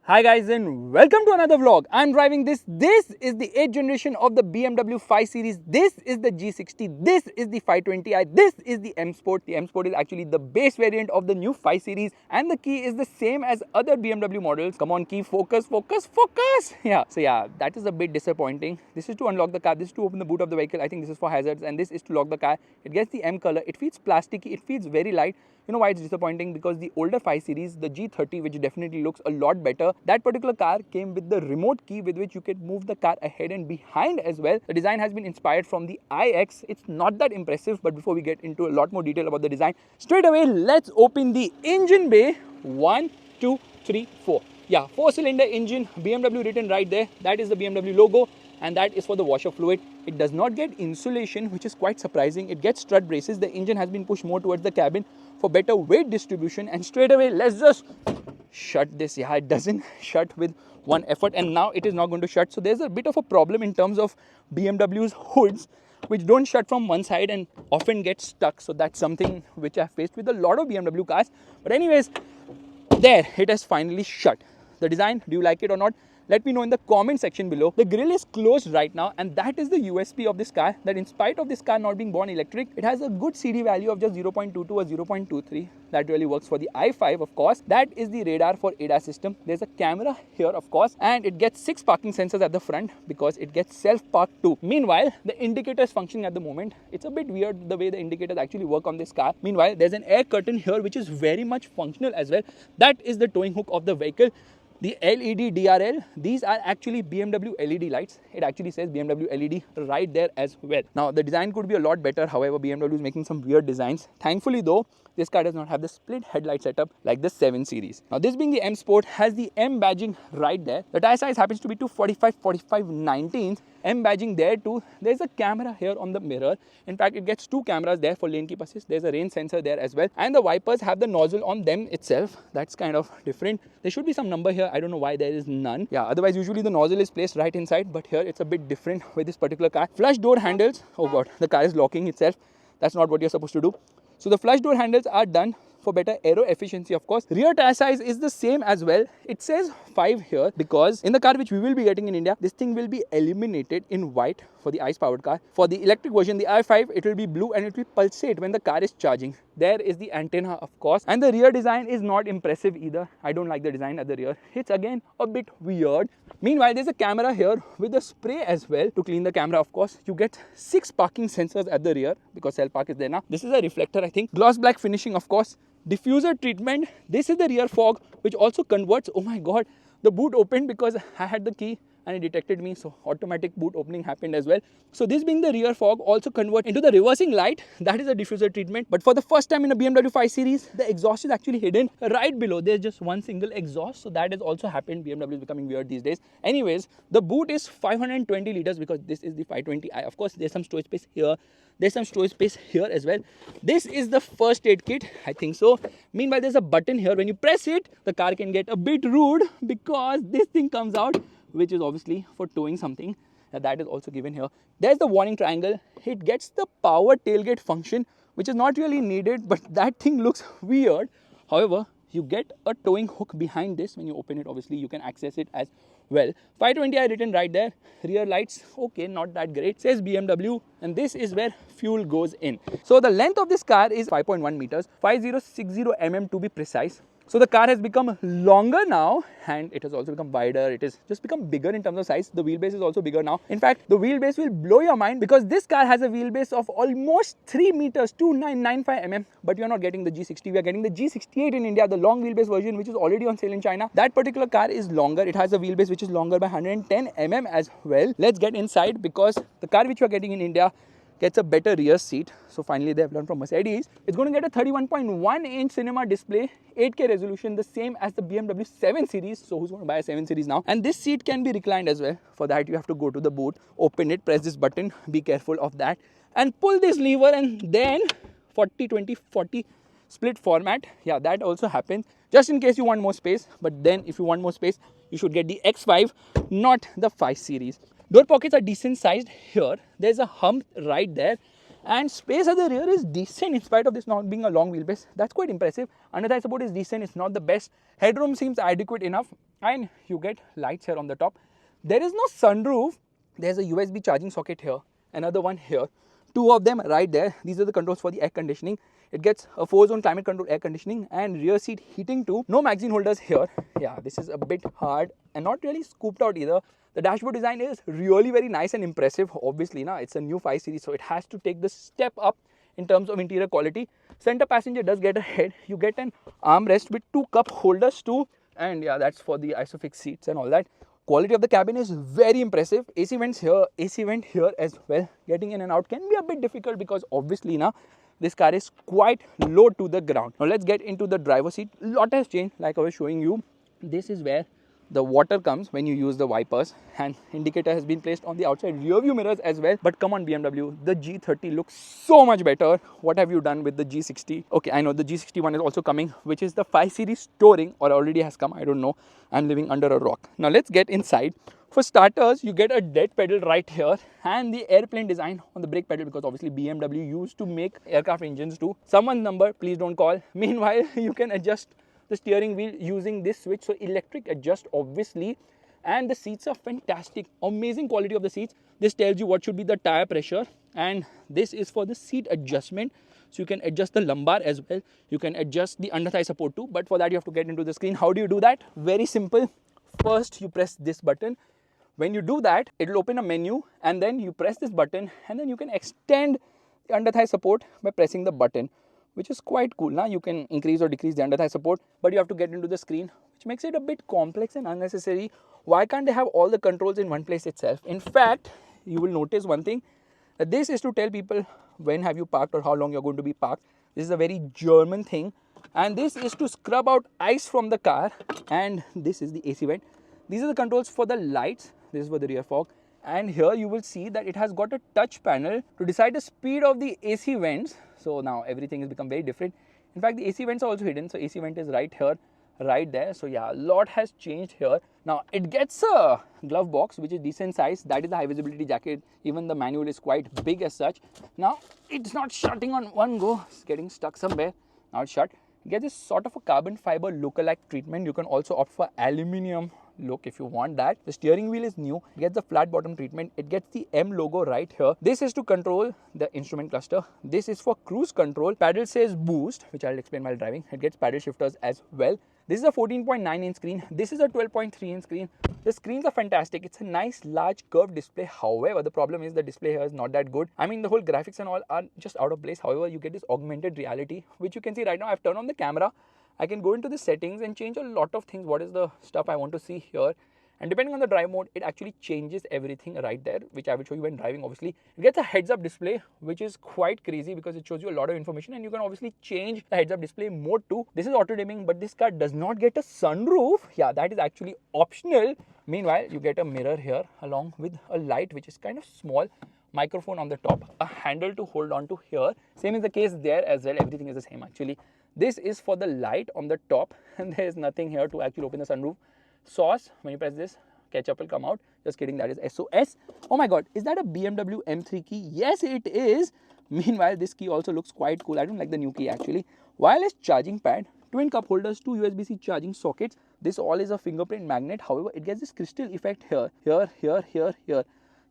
Hi guys and welcome to another vlog. I'm driving this. This is the 8th generation of the BMW 5 Series. This is the G60. This is the 520i. This is the M Sport. The M Sport is actually the base variant of the new 5 Series and the key is the same as other BMW models. Come on key, focus, focus, focus. So that is a bit disappointing. This is to unlock the car. This is to open the boot of the vehicle. I think this is for hazards and this is to lock the car. It gets the M color. It feels plasticky. It feels very light. You know why it's disappointing? Because the older 5 Series, the G30, which definitely looks a lot better, that particular car came with the remote key with which you can move the car ahead and behind as well. The design has been inspired from the iX. It's not that impressive, but before we get into a lot more detail about the design, straight away, let's open the engine bay. 1, 2, 3, 4. Yeah, 4-cylinder engine, BMW written right there. That is the BMW logo. And that is for the washer fluid. It does not get insulation, which is quite surprising. It gets strut braces. The engine has been pushed more towards the cabin for better weight distribution. And straight away, let's just shut this. Yeah, it doesn't shut with one effort. And now it is not going to shut. So there's a bit of a problem in terms of BMW's hoods, which don't shut from one side and often get stuck. So that's something which I've faced with a lot of BMW cars. But anyways, there, it has finally shut. The design, do you like it or not? Let me know in the comment section below. The grille is closed right now and that is the USP of this car, that in spite of this car not being born electric, it has a good CD value of just 0.22 or 0.23. That really works for the i5 of course. That is the radar for ADAS system. There's a camera here of course and it gets 6 parking sensors at the front because it gets self-park too. Meanwhile, the indicator is functioning at the moment. It's a bit weird the way the indicators actually work on this car. Meanwhile, there's an air curtain here which is very much functional as well. That is the towing hook of the vehicle. The LED DRL, these are actually BMW LED lights. It actually says BMW LED right there as well. Now, the design could be a lot better. However, BMW is making some weird designs. Thankfully though, this car does not have the split headlight setup like the 7 Series. Now, this being the M Sport has the M badging right there. The tire size happens to be 245/45/19. M badging there too. There's a camera here on the mirror. In fact, it gets 2 cameras there for lane keep assist. There's a rain sensor there as well. And the wipers have the nozzle on them itself. That's kind of different. There should be some number here. I don't know why there is none. Yeah, otherwise usually the nozzle is placed right inside. But here it's a bit different with this particular car. Flush door handles. Oh God, the car is locking itself. That's not what you're supposed to do. So the flush door handles are done for better aero efficiency of course. Rear tire size is the same as well. It says 5 here because in the car which we will be getting in India, this thing will be illuminated in white for the ICE powered car. For the electric version, the i5, it will be blue and it will pulsate when the car is charging. There is the antenna of course, and the rear design is not impressive either. I don't like the design at the rear. It's again a bit weird. Meanwhile, there's a camera here with a spray as well to clean the camera of course. You get 6 parking sensors at the rear because self park is there now. This is a reflector I think. Gloss black finishing of course. Diffuser treatment. This is the rear fog which also converts. Oh my God, the boot opened because I had the key and it detected me, so automatic boot opening happened as well. So this being the rear fog also converts into the reversing light. That is a diffuser treatment. But for the first time in a BMW 5 Series, the exhaust is actually hidden right below. There's just one single exhaust, so that has also happened. BMW is becoming weird these days. Anyways, the boot is 520 liters because this is the 520i. Of course, there's some storage space here. There's some storage space here as well. This is the first aid kit, I think so. Meanwhile, there's a button here. When you press it, the car can get a bit rude because this thing comes out, which is obviously for towing something. That is also given here. There's the warning triangle. It gets the power tailgate function, which is not really needed, but that thing looks weird. However, you get a towing hook behind this. When you open it, obviously you can access it as well. 520i written right there. Rear lights, okay, not that great. Says BMW, and this is where fuel goes in. So the length of this car is 5.1 meters, 5060 mm to be precise. So the car has become longer now and it has also become wider. It has just become bigger in terms of size. The wheelbase is also bigger now. In fact, the wheelbase will blow your mind because this car has a wheelbase of almost 3 meters, 2995 mm. But you're not getting the G60. We are getting the G68 in India, the long wheelbase version, which is already on sale in China. That particular car is longer. It has a wheelbase which is longer by 110 mm as well. Let's get inside because the car which we are getting in India gets a better rear seat. So finally they have learned from Mercedes. It's going to get a 31.1 inch cinema display, 8K resolution, the same as the BMW 7 Series. So who's going to buy a 7 Series now? And this seat can be reclined as well. For that you have to go to the boot, open it, press this button, be careful of that and pull this lever and then 40-20-40 split format. Yeah, that also happens just in case you want more space. But then if you want more space, you should get the X5, not the 5 Series. Door pockets are decent sized here. There's a hump right there and space at the rear is decent in spite of this not being a long wheelbase. That's quite impressive. Under thigh support is decent. It's not the best. Headroom seems adequate enough. and you get lights here on the top. There is no sunroof. There's a USB charging socket here, another one here, two of them right there. These are the controls for the air conditioning. It gets a 4-zone climate control air conditioning and rear seat heating too. No magazine holders here. Yeah, this is a bit hard and not really scooped out either. The dashboard design is really very nice and impressive. Obviously, now it's a new 5 Series, so it has to take the step up in terms of interior quality. Center passenger does get a head. You get an armrest with 2 cup holders too, and yeah, that's for the isofix seats and all that. Quality of the cabin is very impressive. AC vents here, AC vent here as well. Getting in and out can be a bit difficult because obviously now this car is quite low to the ground. Now let's get into the driver's seat. Lot has changed, like I was showing you. This is where the water comes when you use the wipers, and indicator has been placed on the outside rear view mirrors as well. But come on BMW, the G30 looks so much better. What have you done with the G60? Okay, I know the G60 one is also coming, which is the 5 Series touring, or already has come, I don't know. I'm living under a rock. Now let's get inside. For starters, you get a dead pedal right here and the airplane design on the brake pedal, because obviously BMW used to make aircraft engines too. Someone's number, please don't call. Meanwhile, you can adjust the steering wheel using this switch, so electric adjust obviously. And the seats are fantastic, amazing quality of the seats. This tells you what should be the tire pressure, and this is for the seat adjustment, so you can adjust the lumbar as well. You can adjust the under thigh support too, but for that you have to get into the screen. How do you do that? Very simple. First you press this button. When you do that, it will open a menu, and then you press this button, and then you can extend the under thigh support by pressing the button, which is quite cool. Now you can increase or decrease the under thigh support, but you have to get into the screen, which makes it a bit complex and unnecessary. Why can't they have all the controls in one place itself? In fact, you will notice one thing, that this is to tell people when have you parked or how long you're going to be parked. This is a very German thing, and this is to scrub out ice from the car, and this is the AC vent. These are the controls for the lights. This is for the rear fog, and here you will see that it has got a touch panel to decide the speed of the AC vents. So now everything has become very different. In fact, the AC vents are also hidden, so AC vent is right here, right there. So yeah, a lot has changed here. Now it gets a glove box which is decent size. That is the high visibility jacket. Even the manual is quite big as such. Now it's not shutting on one go, it's getting stuck somewhere. Now it's shut. You get this sort of a carbon fiber lookalike treatment. You can also opt for aluminium look if you want that. The steering wheel is new. It gets the flat bottom treatment. It gets the M logo right here. This is to control the instrument cluster. This is for cruise control. Paddle says boost, which I'll explain while driving. It gets paddle shifters as well. This is a 14.9 inch screen. This is a 12.3 inch screen. The screens are fantastic. It's a nice large curved display. However, the problem is the display here is not that good. I mean, the whole graphics and all are just out of place. However, you get this augmented reality, which you can see right now. I've turned on the camera. I can go into the settings and change a lot of things. What is the stuff I want to see here? And depending on the drive mode, it actually changes everything right there, which I will show you when driving. Obviously, it gets a heads-up display, which is quite crazy because it shows you a lot of information, and you can obviously change the heads-up display mode too. This is auto dimming, but this car does not get a sunroof. Yeah, that is actually optional. Meanwhile, you get a mirror here along with a light, which is kind of small. Microphone on the top, a handle to hold on to here. Same is the case there as well. Everything is the same actually. This is for the light on the top, and there is nothing here to actually open the sunroof. SOS, when you press this, ketchup will come out. Just kidding, that is SOS. Oh my god, is that a BMW M3 key? Yes, it is. Meanwhile, this key also looks quite cool. I don't like the new key actually. Wireless charging pad, twin cup holders, 2 USB-C charging sockets. This all is a fingerprint magnet. However, it gets this crystal effect here.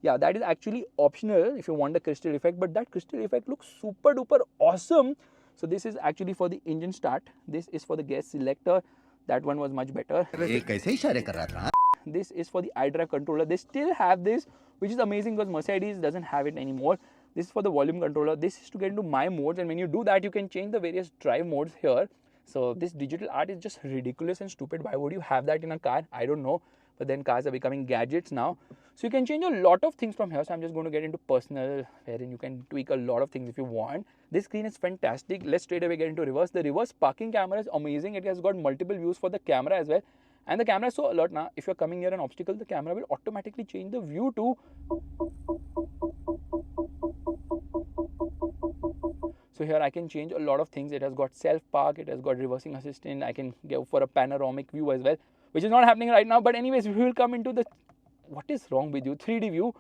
Yeah, that is actually optional if you want the crystal effect, but that crystal effect looks super duper awesome. So this is actually for the engine start. This is for the gas selector. That one was much better. This is for the iDrive controller. They still have this, which is amazing because Mercedes doesn't have it anymore. This is for the volume controller. This is to get into my modes, and when you do that, you can change the various drive modes here. So this digital art is just ridiculous and stupid. Why would you have that in a car? I don't know. But then cars are becoming gadgets now. So you can change a lot of things from here. So I'm just going to get into personal, wherein you can tweak a lot of things if you want. This screen is fantastic. Let's straight away get into reverse. The reverse parking camera is amazing. It has got multiple views for the camera as well. And the camera is so alert now. If you're coming near an obstacle, the camera will automatically change the view to. So here I can change a lot of things. It has got self-park. It has got reversing assistant. I can go for a panoramic view as well, which is not happening right now. But anyways, we will come into the, what is wrong with you, 3D view.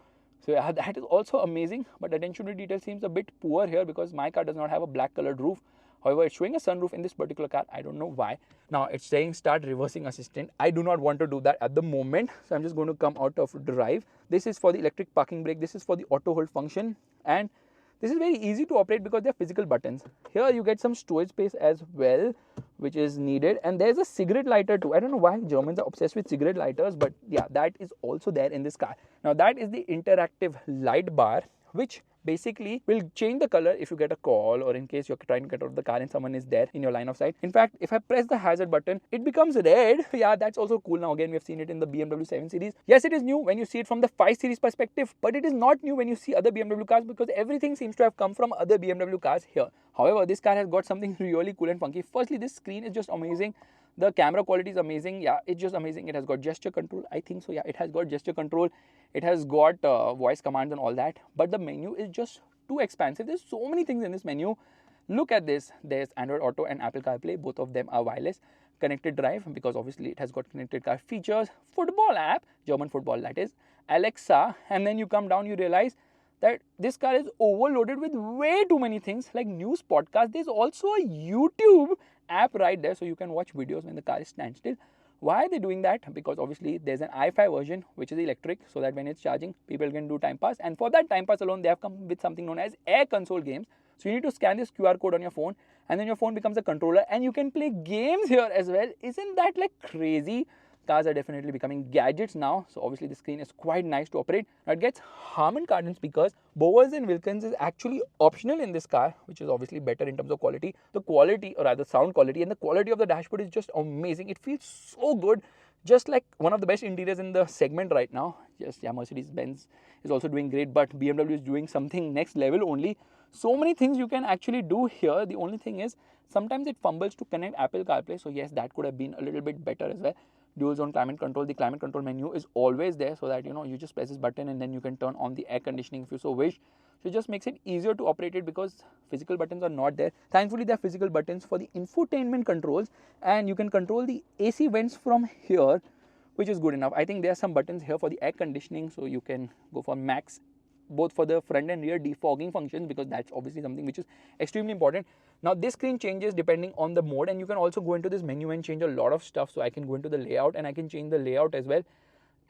So yeah, that is also amazing. But attention to detail seems a bit poor here because my car does not have a black colored roof. However, it's showing a sunroof in this particular car. I don't know why. Now it's saying start reversing assistant. I do not want to do that at the moment. So I'm just going to come out of drive. This is for the electric parking brake. This is for the auto hold function. And this is very easy to operate because they're physical buttons. Here you get some storage space as well, which is needed. And there's a cigarette lighter too. I don't know why Germans are obsessed with cigarette lighters, but yeah, that is also there in this car. Now that is the interactive light bar, which basically will change the color if you get a call or in case you're trying to get out of the car and someone is there in your line of sight. In fact, if I press the hazard button, it becomes red. Yeah, that's also cool. Now again, we have seen it in the BMW 7 Series. Yes, it is new when you see it from the 5 Series perspective, but it is not new when you see other BMW cars because everything seems to have come from other BMW cars here. However, this car has got something really cool and funky. Firstly, this screen is just amazing. The camera quality is amazing. Yeah, it's just amazing. It has got gesture control. I think so. Yeah, it has got gesture control. It has got voice commands and all that. But the menu is just too expansive. There's so many things in this menu. Look at this. There's Android Auto and Apple CarPlay. Both of them are wireless. Connected drive because obviously it has got connected car features. Football app, German football that is. Alexa. And then you come down, you realize that this car is overloaded with way too many things like news, podcast. There's also a YouTube app right there, so you can watch videos when the car is standstill. Why are they doing that? Because obviously there's an i5 version which is electric, so that when it's charging, people can do time pass. And for that time pass alone, they have come with something known as air console games. So you need to scan this QR code on your phone, and then your phone becomes a controller, and you can play games here as well. Isn't that like crazy? Cars are definitely becoming gadgets now, so obviously the screen is quite nice to operate. Now it gets Harman Kardon speakers. Bowers and Wilkins is actually optional in this car, which is obviously better in terms of quality. The quality, or rather sound quality, and the quality of the dashboard is just amazing. It feels so good, just like one of the best interiors in the segment right now. Yes, yeah, Mercedes-Benz is also doing great, but BMW is doing something next level only. So many things you can actually do here. The only thing is sometimes it fumbles to connect Apple CarPlay, so yes, that could have been a little bit better as well. Dual zone climate control. The climate control menu is always there, so that you just press this button and then you can turn on the air conditioning if you so wish. So it just makes it easier to operate it because physical buttons are not there. Thankfully, there are physical buttons for the infotainment controls, and you can control the AC vents from here, which is good enough. I think there are some buttons here for the air conditioning, so you can go for max, both for the front and rear defogging functions, because that's obviously something which is extremely important. Now this screen changes depending on the mode, and you can also go into this menu and change a lot of stuff. So I can go into the layout and I can change the layout as well.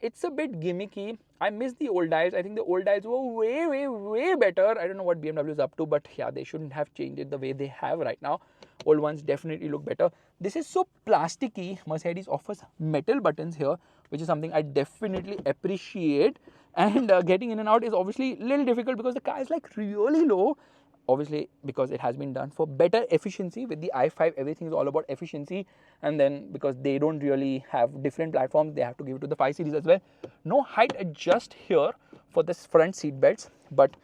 It's a bit gimmicky. I miss the old dials. I think the old dials were way better. I don't know what BMW is up to, but yeah, they shouldn't have changed it the way they have right now. Old ones definitely look better. This is so plasticky. Mercedes offers metal buttons here, which is something I definitely appreciate. And getting in and out is obviously a little difficult because the car is like really low. Obviously, because it has been done for better efficiency. With the i5, everything is all about efficiency. And then because they don't really have different platforms, they have to give it to the 5 Series as well. No height adjust here for this front seat belts. But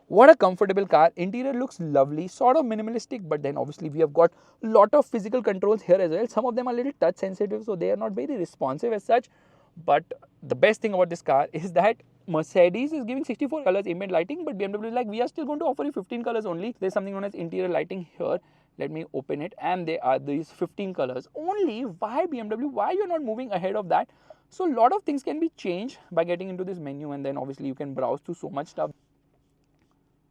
what a comfortable car. Interior looks lovely, sort of minimalistic. But then obviously we have got a lot of physical controls here as well. Some of them are a little touch sensitive, so they are not very responsive as such. But the best thing about this car is that Mercedes is giving 64 colors ambient lighting, but BMW is like, we are still going to offer you 15 colors only. There's something known as interior lighting here. Let me open it, and there are these 15 colors only. Why BMW? Why you're not moving ahead of that? So a lot of things can be changed by getting into this menu, and then obviously you can browse through so much stuff.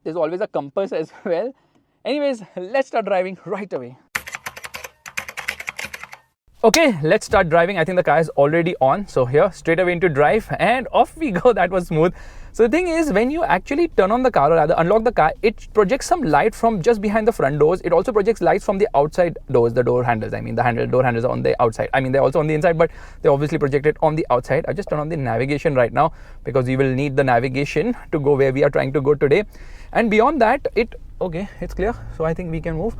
There's always a compass as well. Anyways, let's start driving right away. Okay, let's start driving. I think the car is already on. So here, straight away into drive, and off we go. That was smooth. So the thing is, when you actually turn on the car, or rather unlock the car, it projects some light from just behind the front doors. It also projects lights from the outside doors, the door handles. I mean, the door handles are on the outside. I mean, they're also on the inside, but they obviously projected on the outside. I just turn on the navigation right now because we will need the navigation to go where we are trying to go today. And beyond that, okay, it's clear. So I think we can move.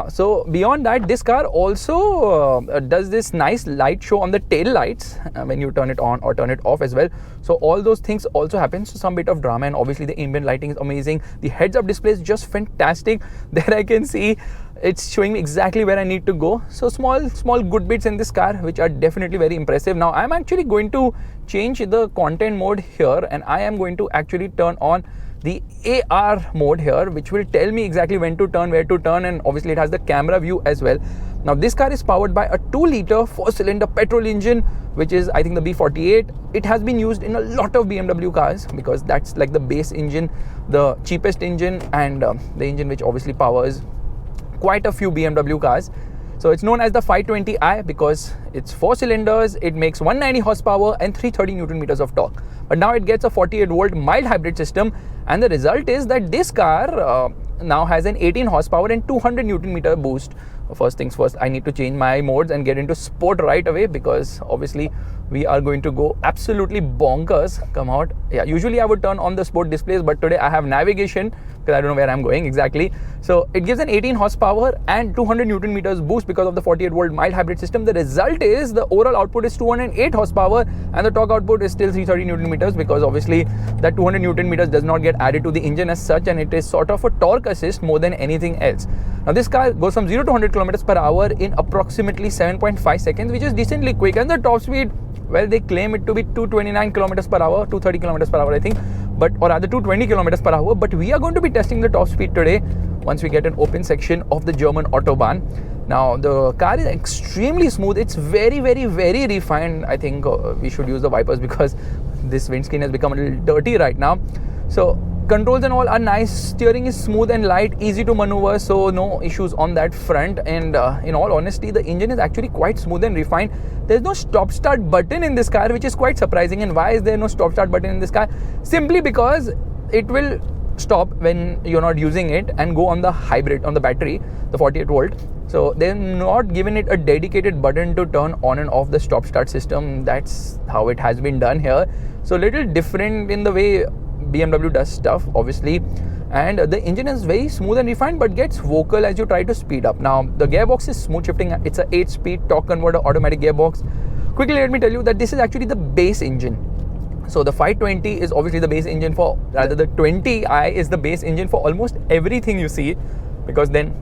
So beyond that, this car also does this nice light show on the tail lights when you turn it on or turn it off as well. So all those things also happen. So some bit of drama, and obviously the ambient lighting is amazing. The heads-up display is just fantastic. There I can see it's showing me exactly where I need to go. So small good bits in this car which are definitely very impressive. Now I'm actually going to change the content mode here, and I am going to actually turn on the AR mode here, which will tell me exactly when to turn, where to turn, and obviously it has the camera view as well. Now this car is powered by a 2-liter 4-cylinder petrol engine, which is I think the B48. It has been used in a lot of BMW cars because that's like the base engine, the cheapest engine, and the engine which obviously powers quite a few BMW cars. So it's known as the 520i because it's 4 cylinders, it makes 190 horsepower and 330 Newton meters of torque. But now it gets a 48 volt mild hybrid system, and the result is that this car now has an 18 horsepower and 200 Newton meter boost. First things first, I need to change my modes and get into sport right away, because obviously we are going to go absolutely bonkers. Come out. Yeah, usually I would turn on the sport displays, but today I have navigation because I don't know where I'm going exactly. So it gives an 18 horsepower and 200 Newton meters boost because of the 48 volt mild hybrid system. The result is the overall output is 208 horsepower and the torque output is still 330 Newton meters, because obviously that 200 Newton meters does not get added to the engine as such, and it is sort of a torque assist more than anything else. Now this car goes from 0 to 100 kilometers per hour in approximately 7.5 seconds, which is decently quick, and the top speed, well, they claim it to be 229 kilometers per hour, 230 kilometers per hour I think, but or rather 220 kilometers per hour. But we are going to be testing the top speed today once we get an open section of the German Autobahn. Now the car is extremely smooth. It's very refined. I think we should use the wipers because this windscreen has become a little dirty right now. So controls and all are nice. Steering is smooth and light, easy to maneuver, so no issues on that front. And in all honesty, the engine is actually quite smooth and refined. There's no stop start button in this car, which is quite surprising. And why is there no stop start button in this car? Simply because it will stop when you're not using it and go on the hybrid, on the battery, the 48 volt. So they're not given it a dedicated button to turn on and off the stop start system. That's how it has been done here. So little different in the way BMW does stuff, obviously. And the engine is very smooth and refined, but gets vocal as you try to speed up. Now the gearbox is smooth shifting. It's a 8-speed torque converter automatic gearbox. Quickly let me tell you that this is actually the base engine. So the 520 is obviously the base engine for, rather the 20i is the base engine for almost everything you see, because then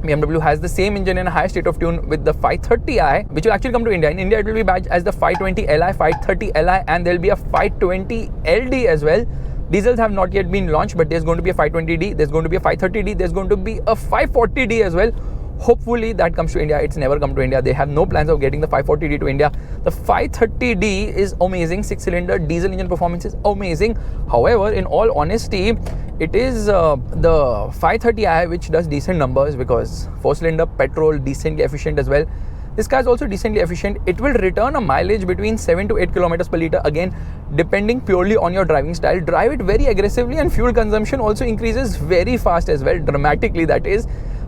BMW has the same engine in a high state of tune with the 530i, which will actually come to India. In India, it will be badged as the 520 Li, 530 Li, and there will be a 520 LD as well. Diesels have not yet been launched, but there's going to be a 520D, there's going to be a 530D, there's going to be a 540D as well. Hopefully that comes to India. It's never come to India. They have no plans of getting the 540D to India. The 530D is amazing. 6-cylinder diesel engine performance is amazing. However, in all honesty, it is the 530i which does decent numbers, because 4-cylinder petrol, decently efficient as well. This car is also decently efficient. It will return a mileage between 7 to 8 kilometers per liter, again depending purely on your driving style. Drive it very aggressively, and fuel consumption also increases very fast as well, dramatically that is,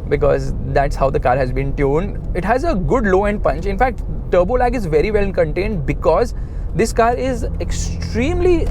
because that's how the car has been tuned. It has a good low end punch. In fact, turbo lag is very well contained, because this car is extremely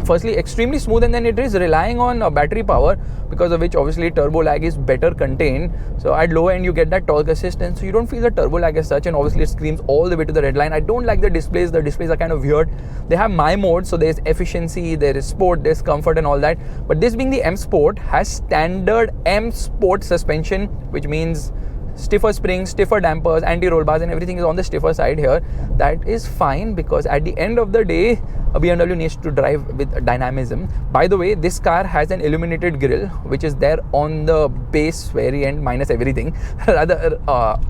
smooth, and then it is relying on battery power, because of which obviously turbo lag is better contained. So at low end you get that torque assist, and so you don't feel the turbo lag as such, and obviously it screams all the way to the red line. I don't like the displays are kind of weird. They have my mode, so there's efficiency, there is sport, there's comfort and all that, but this being the M Sport has standard M Sport suspension, which means stiffer springs, stiffer dampers, anti-roll bars, and everything is on the stiffer side here. That is fine, because at the end of the day, a BMW needs to drive with dynamism. By the way, this car has an illuminated grille, which is there on the base variant minus everything. Rather,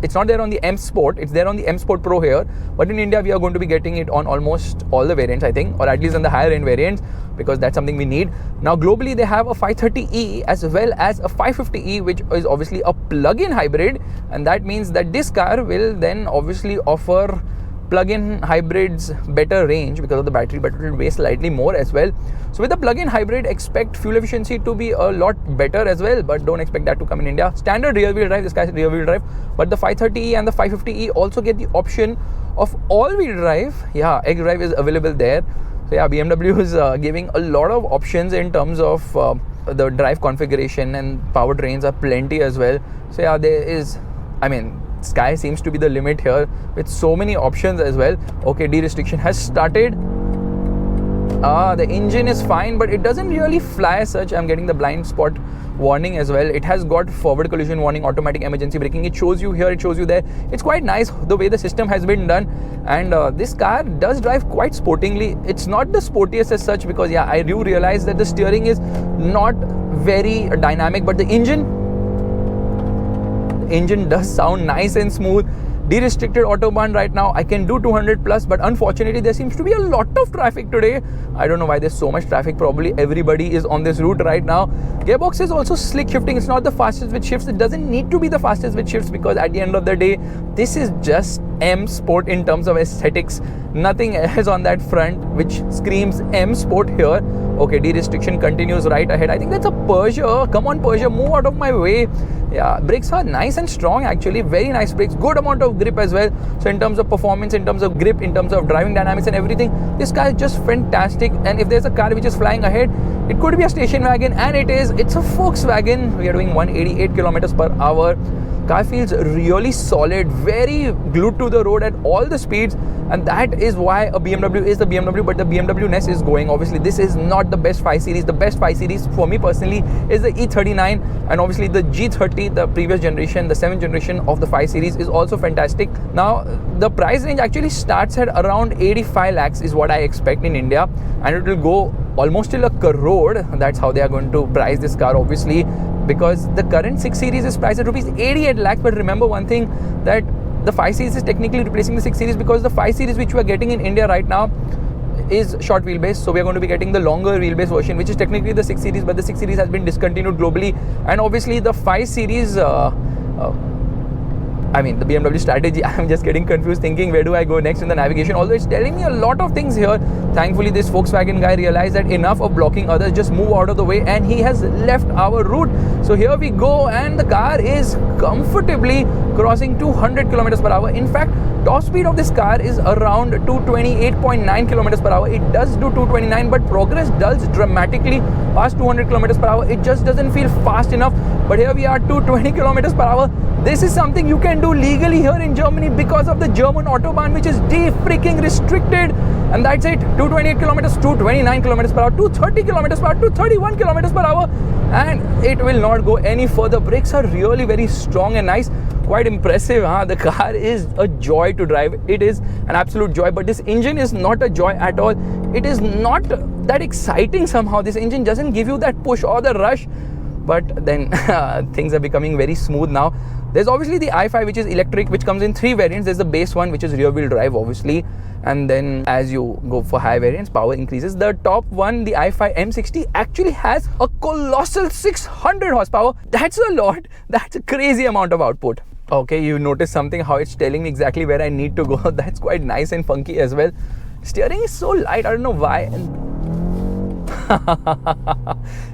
it's not there on the M Sport, it's there on the M Sport Pro here. But in India, we are going to be getting it on almost all the variants, I think, or at least on the higher end variants, because that's something we need. Now globally, they have a 530e as well as a 550e, which is obviously a plug-in hybrid, and that means that this car will then obviously offer plug-in hybrids better range because of the battery, but it will weigh slightly more as well. So with the plug-in hybrid, expect fuel efficiency to be a lot better as well, but don't expect that to come in India. Standard rear-wheel drive, this guy's rear-wheel drive, but the 530e and the 550e also get the option of all-wheel drive. Yeah, X-Drive is available there. So yeah, BMW is giving a lot of options in terms of the drive configuration, and powertrains are plenty as well. So yeah, there is, I mean, sky seems to be the limit here with so many options as well. Okay, de-restriction has started. The engine is fine, but it doesn't really fly as such. I'm getting the blind spot warning as well. It has got forward collision warning, automatic emergency braking. It shows you here, it shows you there. It's quite nice the way the system has been done, and this car does drive quite sportingly. It's not the sportiest as such, because yeah, I do realize that the steering is not very dynamic, but the engine does sound nice and smooth. de-restricted autobahn right now. I can do 200 plus, but unfortunately there seems to be a lot of traffic today. I don't know why there's so much traffic. Probably everybody is on this route right now. Gearbox is also slick shifting. It's not the fastest with shifts. It doesn't need to be the fastest with shifts, because at the end of the day, this is just M Sport in terms of aesthetics. Nothing else on that front which screams M Sport here. Okay, de-restriction continues right ahead. I think that's a Peugeot. Come on, Peugeot, move out of my way. Yeah, brakes are nice and strong actually. Very nice brakes. Good amount of grip as well. So in terms of performance, in terms of grip, in terms of driving dynamics and everything, this car is just fantastic. And if there's a car which is flying ahead, it could be a station wagon, and it is. It's a Volkswagen. We are doing 188 kilometers per hour. Car feels really solid, very glued to the road at all the speeds, and that is why a BMW is the BMW, but the BMW-ness is going. Obviously, this is not the best 5 Series. The best 5 Series for me personally is the E39, and obviously the G30, the previous generation, the 7th generation of the 5 Series is also fantastic. Now, the price range actually starts at around 85 lakhs is what I expect in India, and it will go almost till a crore. That's how they are going to price this car, obviously, because the current 6 Series is priced at rupees 88 lakhs. But remember one thing, that the 5 Series is technically replacing the 6 Series, because the 5 Series which we are getting in India right now is short wheelbase. So we are going to be getting the longer wheelbase version, which is technically the 6 Series, but the 6 Series has been discontinued globally. And obviously the 5 Series I mean, the BMW strategy, I'm just getting confused thinking where do I go next in the navigation, although it's telling me a lot of things here. Thankfully, this Volkswagen guy realized that enough of blocking others, just move out of the way, and he has left our route. So here we go, and the car is comfortably crossing 200 kilometers per hour. In fact, top speed of this car is around 228.9 kilometers per hour. It does do 229, but progress dulls dramatically past 200 kilometers per hour. It just doesn't feel fast enough. But here we are, 220 kilometers per hour. This is something you can do legally here in Germany because of the German autobahn, which is freaking restricted. And that's it, 228 kilometers, 229 kilometers per hour, 230 kilometers per hour, 231 kilometers per hour, and it will not go any further. Brakes are really very strong and nice, quite impressive. The car is a joy to drive. It is an absolute joy, but this engine is not a joy at all. It is not that exciting somehow. This engine doesn't give you that push or the rush, but then things are becoming very smooth now. There's obviously the i5, which is electric, which comes in 3 variants. There's the base one, which is rear wheel drive, obviously, and then as you go for high variants, power increases. The top one, the i5 M60, actually has a colossal 600 horsepower. That's a lot. That's a crazy amount of output. Okay, you notice something, how it's telling me exactly where I need to go. That's quite nice and funky as well. Steering is so light, I don't know why.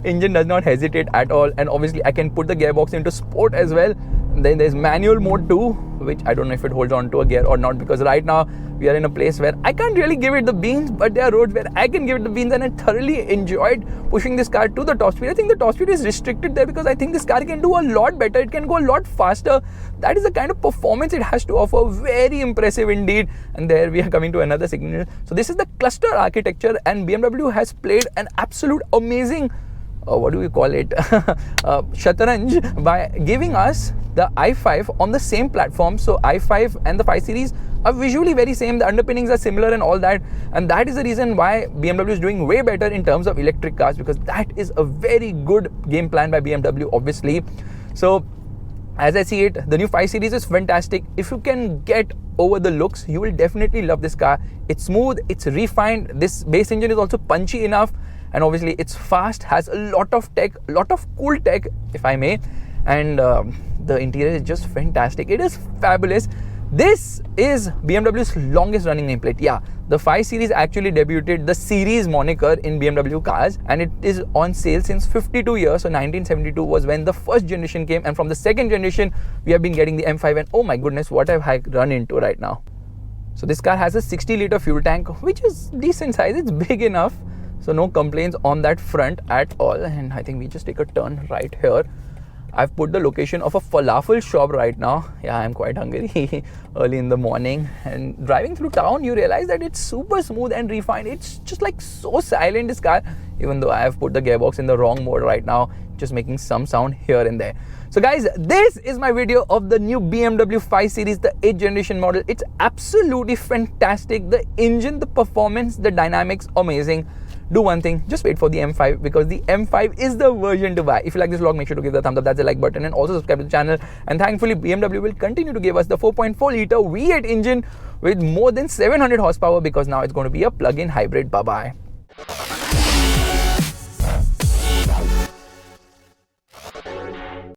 Engine does not hesitate at all, and obviously I can put the gearbox into sport as well. Then there's manual mode too, which I don't know if it holds on to a gear or not, because right now we are in a place where I can't really give it the beans, but there are roads where I can give it the beans, and I thoroughly enjoyed pushing this car to the top speed. I think the top speed is restricted there because I think this car can do a lot better. It can go a lot faster. That is the kind of performance it has to offer. Very impressive indeed. And there we are coming to another signal. So this is the cluster architecture, and BMW has played an absolute amazing what do we call it, shatranj, by giving us the i5 on the same platform. So i5 and the 5 Series are visually very same, the underpinnings are similar and all that, and that is the reason why BMW is doing way better in terms of electric cars, because that is a very good game plan by BMW, obviously. So as I see it, the new 5 Series is fantastic. If you can get over the looks, you will definitely love this car. It's smooth, it's refined, this base engine is also punchy enough, and obviously it's fast, has a lot of tech, a lot of cool tech, if I may, and the interior is just fantastic. It is fabulous. This is BMW's longest running nameplate. Yeah, the 5 Series actually debuted the series moniker in BMW cars, and it is on sale since 52 years. So 1972 was when the first generation came, and from the second generation we have been getting the M5, and oh my goodness, what have I run into right now. So this car has a 60-liter fuel tank, which is decent size. It's big enough, so no complaints on that front at all. And I think we just take a turn right here. I've put the location of a falafel shop right now. Yeah, I'm quite hungry early in the morning. And driving through town, you realize that it's super smooth and refined. It's just like so silent, this car, even though I have put the gearbox in the wrong mode right now, just making some sound here and there. So guys, this is my video of the new BMW 5 Series, the 8th generation model. It's absolutely fantastic. The engine, the performance, the dynamics, amazing. do one thing, just wait for the M5, because the M5 is the version to buy. If you like this vlog, make sure to give the thumbs up, that's the like button, and also subscribe to the channel. And thankfully BMW will continue to give us the 4.4 liter V8 engine with more than 700 horsepower, because now it's going to be a plug-in hybrid. Bye bye.